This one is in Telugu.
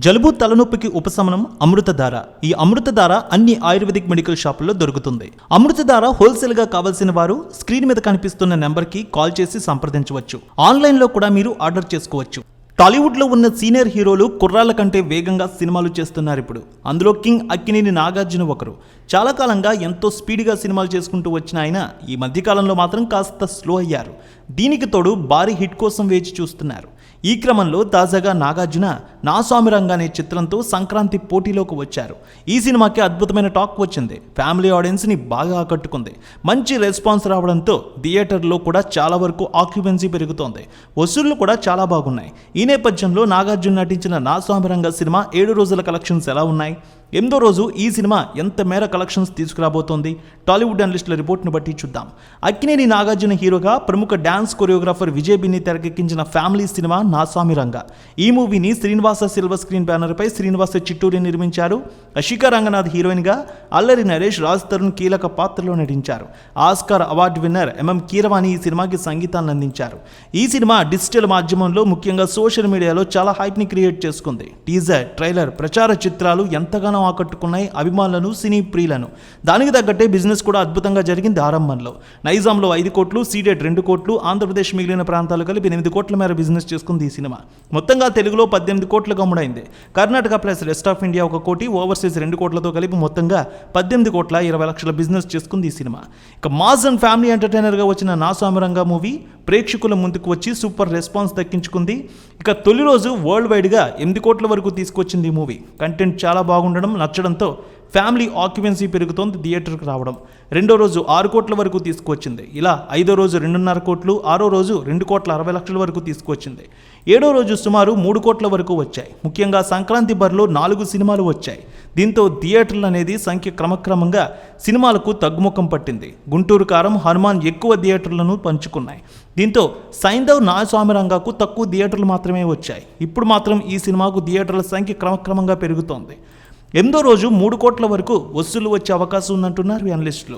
జలుబు తలనొప్పికి ఉపశమనం అమృతధార. ఈ అమృతధార అన్ని ఆయుర్వేదిక్ మెడికల్ షాపుల్లో దొరుకుతుంది. అమృతధార హోల్సేల్ గా కావాల్సిన వారు స్క్రీన్ మీద కనిపిస్తున్న నెంబర్ కి కాల్ చేసి సంప్రదించవచ్చు. ఆన్లైన్ లో కూడా మీరు ఆర్డర్ చేసుకోవచ్చు. టాలీవుడ్ లో ఉన్న సీనియర్ హీరోలు కుర్రాళ్ళ కంటే వేగంగా సినిమాలు చేస్తున్నారు ఇప్పుడు. అందులో కింగ్ అక్కినేని నాగార్జున ఒకరు. చాలా కాలంగా ఎంతో స్పీడ్గా సినిమాలు చేసుకుంటూ వచ్చిన ఆయన ఈ మధ్యకాలంలో మాత్రం కాస్త స్లో అయ్యారు. దీనికి తోడు భారీ హిట్ కోసం వేచి చూస్తున్నారు. ఈ క్రమంలో తాజాగా నాగార్జున నా స్వామిరంగ అనే చిత్రంతో సంక్రాంతి పోటీలోకి వచ్చారు. ఈ సినిమాకి అద్భుతమైన టాక్ వచ్చింది. ఫ్యామిలీ ఆడియన్స్ని బాగా ఆకట్టుకుంది. మంచి రెస్పాన్స్ రావడంతో థియేటర్లో కూడా చాలా వరకు ఆక్యుపెన్సీ పెరుగుతోంది. వసూళ్లు కూడా చాలా బాగున్నాయి. ఈ నేపథ్యంలో నాగార్జున నటించిన నా స్వామిరంగ సినిమా 7 రోజుల కలెక్షన్స్ ఎలా ఉన్నాయి, 8వ రోజు ఈ సినిమా ఎంత మేర కలెక్షన్స్ తీసుకురాబోతోంది, టాలీవుడ్ అనలిస్టుల రిపోర్ట్ను బట్టి చూద్దాం. అక్కినేని నాగార్జున హీరోగా ప్రముఖ డాన్స్ కొరియోగ్రాఫర్ విజయ్ బిన్ని తెరకెక్కించిన ఫ్యామిలీ సినిమా నా స్వామిరంగ. ఈ మూవీని శ్రీనివాస సిల్వర్ స్క్రీన్ బ్యానర్పై శ్రీనివాస చిట్టూరి నిర్మించారు. అషికా రంగనాథ్ హీరోయిన్గా, అల్లరి నరేష్, రాజ్ తరుణ్ కీలక పాత్రలో నటించారు. Oscar award winner MM Keeravani ఈ సినిమాకి సంగీతాన్ని అందించారు. ఈ సినిమా డిజిటల్ మాధ్యమంలో ముఖ్యంగా సోషల్ మీడియాలో చాలా హైప్ని క్రియేట్ చేసుకుంది. టీజర్, ట్రైలర్, ప్రచార చిత్రాలు ఎంతగానో ఆకట్టుకున్నాయి అభిమానులను, సినీ ప్రియులను. దానికి తగ్గట్టే బిజినెస్ కూడా అద్భుతంగా జరిగింది ఆరంభంలో. నైజాంలో 5 కోట్లు, సీడెడ్ 2 కోట్లు, ఆంధ్రప్రదేశ్ మిగిలిన ప్రాంతాలు కలిపి 8 కోట్ల మేర బిజినెస్ చేసుకుంది ఈ సినిమా. మొత్తంగా తెలుగులో 18 కోట్లకు అమ్ముడైంది. Karnataka plus rest of India 1 కోటి, ఓవర్సీస్ 2 కోట్లతో కలిపి మొత్తంగా 18 కోట్ల 20 లక్షల బిజినెస్ చేసుకుంది ఈ సినిమా. ఇక మాస్ అండ్ ఫ్యామిలీ ఎంటర్టైనర్గా వచ్చిన నా స్వామిరంగ మూవీ ప్రేక్షకుల ముందుకు వచ్చి సూపర్ రెస్పాన్స్ దక్కించుకుంది. ఇక తొలి రోజు వరల్డ్ వైడ్గా 8 కోట్ల వరకు తీసుకొచ్చింది ఈ మూవీ. కంటెంట్ చాలా బాగుండడం, నచ్చడంతో ఫ్యామిలీ ఆక్యుపెన్సీ పెరుగుతోంది థియేటర్కి రావడం. 2వ రోజు 6 కోట్ల వరకు తీసుకొచ్చింది. ఇలా 5వ రోజు 2.5 కోట్లు, 6వ రోజు 2 కోట్ల 60 లక్షల వరకు తీసుకొచ్చింది. 7వ రోజు సుమారు 3 కోట్ల వరకు వచ్చాయి. ముఖ్యంగా సంక్రాంతి బరిలో 4 సినిమాలు వచ్చాయి. దీంతో థియేటర్లు అనేది సంఖ్య క్రమక్రమంగా సినిమాలకు తగ్గుముఖం పట్టింది. గుంటూరు కారం, హనుమాన్ ఎక్కువ థియేటర్లను పంచుకున్నాయి. దీంతో సైంధవ్ నా స్వామిరంగకు తక్కువ థియేటర్లు మాత్రమే వచ్చాయి. ఇప్పుడు మాత్రం ఈ సినిమాకు థియేటర్ల సంఖ్య క్రమక్రమంగా పెరుగుతోంది. 8వ రోజు 3 కోట్ల వరకు వసూలు వచ్చే అవకాశం ఉందంటున్నారు అనలిస్టులు.